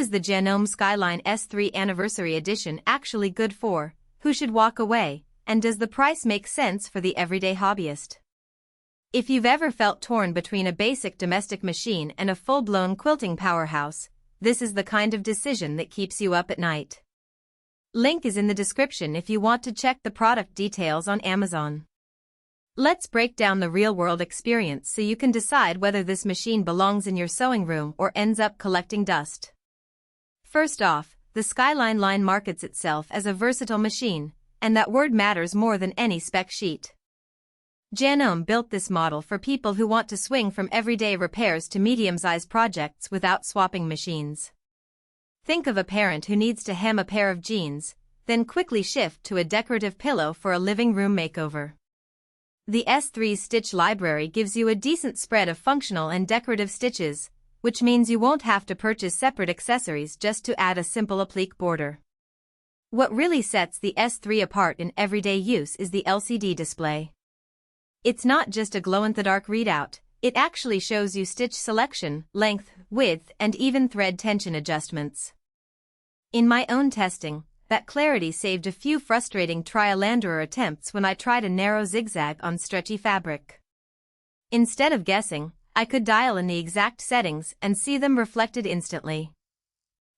is the Janome Skyline S3 Anniversary Edition actually good for? Who should walk away? And does the price make sense for the everyday hobbyist? If you've ever felt torn between a basic domestic machine and a full-blown quilting powerhouse, this is the kind of decision that keeps you up at night. Link is in the description if you want to check the product details on Amazon. Let's break down the real-world experience so you can decide whether this machine belongs in your sewing room or ends up collecting dust. First off, the Skyline line markets itself as a versatile machine, and that word matters more than any spec sheet. Janome built this model for people who want to swing from everyday repairs to medium-sized projects without swapping machines. Think of a parent who needs to hem a pair of jeans, then quickly shift to a decorative pillow for a living room makeover. The S3's stitch library gives you a decent spread of functional and decorative stitches, which means you won't have to purchase separate accessories just to add a simple applique border. What really sets the S3 apart in everyday use is the LCD display. It's not just a glow-in-the-dark readout, it actually shows you stitch selection, length, width, and even thread tension adjustments. In my own testing, that clarity saved a few frustrating trial-and-error attempts when I tried a narrow zigzag on stretchy fabric. Instead of guessing, I could dial in the exact settings and see them reflected instantly.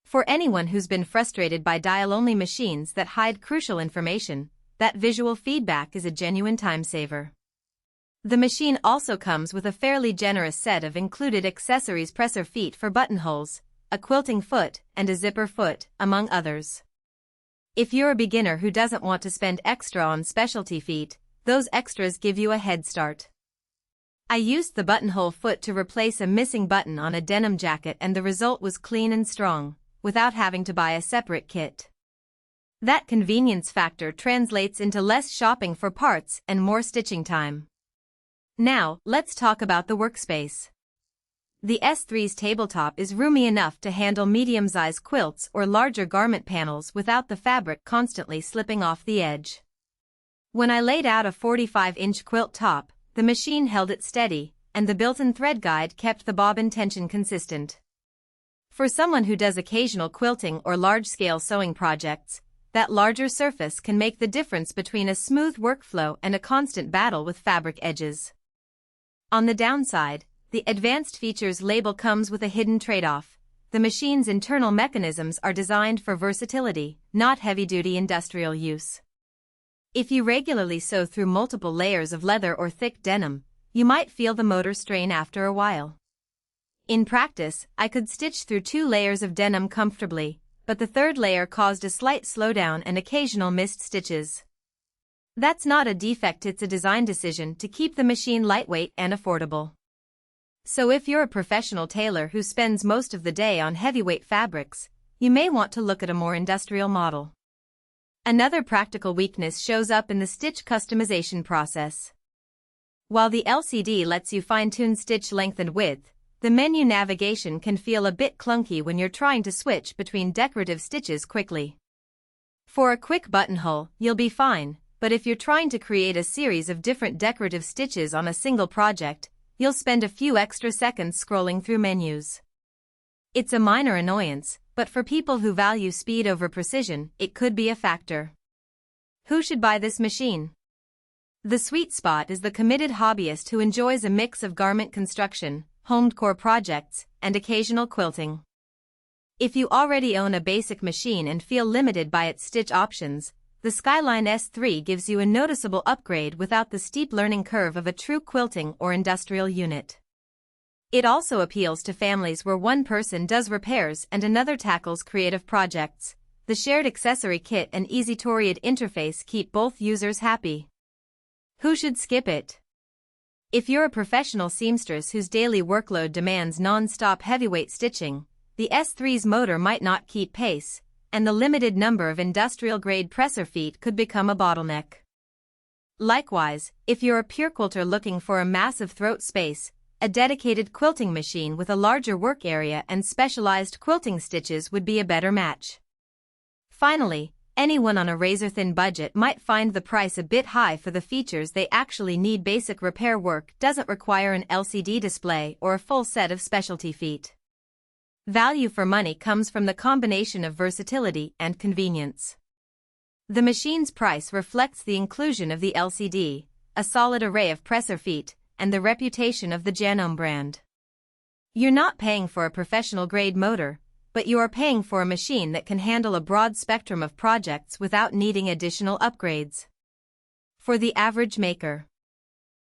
For anyone who's been frustrated by dial-only machines that hide crucial information, that visual feedback is a genuine time-saver. The machine also comes with a fairly generous set of included accessories: presser feet for buttonholes, a quilting foot, and a zipper foot, among others. If you're a beginner who doesn't want to spend extra on specialty feet, those extras give you a head start. I used the buttonhole foot to replace a missing button on a denim jacket, and the result was clean and strong, without having to buy a separate kit. That convenience factor translates into less shopping for parts and more stitching time. Now, let's talk about the workspace. The S3's tabletop is roomy enough to handle medium-sized quilts or larger garment panels without the fabric constantly slipping off the edge. When I laid out a 45-inch quilt top, the machine held it steady, and the built-in thread guide kept the bobbin tension consistent. For someone who does occasional quilting or large-scale sewing projects, that larger surface can make the difference between a smooth workflow and a constant battle with fabric edges. On the downside, the Advanced Features label comes with a hidden trade-off. The machine's internal mechanisms are designed for versatility, not heavy-duty industrial use. If you regularly sew through multiple layers of leather or thick denim, you might feel the motor strain after a while. In practice, I could stitch through 2 layers of denim comfortably, but the third layer caused a slight slowdown and occasional missed stitches. That's not a defect, it's a design decision to keep the machine lightweight and affordable. So if you're a professional tailor who spends most of the day on heavyweight fabrics, you may want to look at a more industrial model. Another practical weakness shows up in the stitch customization process. While the LCD lets you fine-tune stitch length and width, the menu navigation can feel a bit clunky when you're trying to switch between decorative stitches quickly. For a quick buttonhole, you'll be fine, but if you're trying to create a series of different decorative stitches on a single project, you'll spend a few extra seconds scrolling through menus. It's a minor annoyance, but for people who value speed over precision, it could be a factor. Who should buy this machine? The sweet spot is the committed hobbyist who enjoys a mix of garment construction, home decor projects, and occasional quilting. If you already own a basic machine and feel limited by its stitch options, the Skyline S3 gives you a noticeable upgrade without the steep learning curve of a true quilting or industrial unit. It also appeals to families where one person does repairs and another tackles creative projects. The shared accessory kit and easy-to-read interface keep both users happy. Who should skip it? If you're a professional seamstress whose daily workload demands non-stop heavyweight stitching, the S3's motor might not keep pace, and the limited number of industrial-grade presser feet could become a bottleneck. Likewise, if you're a pure quilter looking for a massive throat space, a dedicated quilting machine with a larger work area and specialized quilting stitches would be a better match. Finally, anyone on a razor-thin budget might find the price a bit high for the features they actually need. Basic repair work doesn't require an LCD display or a full set of specialty feet. Value for money comes from the combination of versatility and convenience. The machine's price reflects the inclusion of the LCD, a solid array of presser feet, and the reputation of the Janome brand. You're not paying for a professional-grade motor, but you are paying for a machine that can handle a broad spectrum of projects without needing additional upgrades. For the average maker,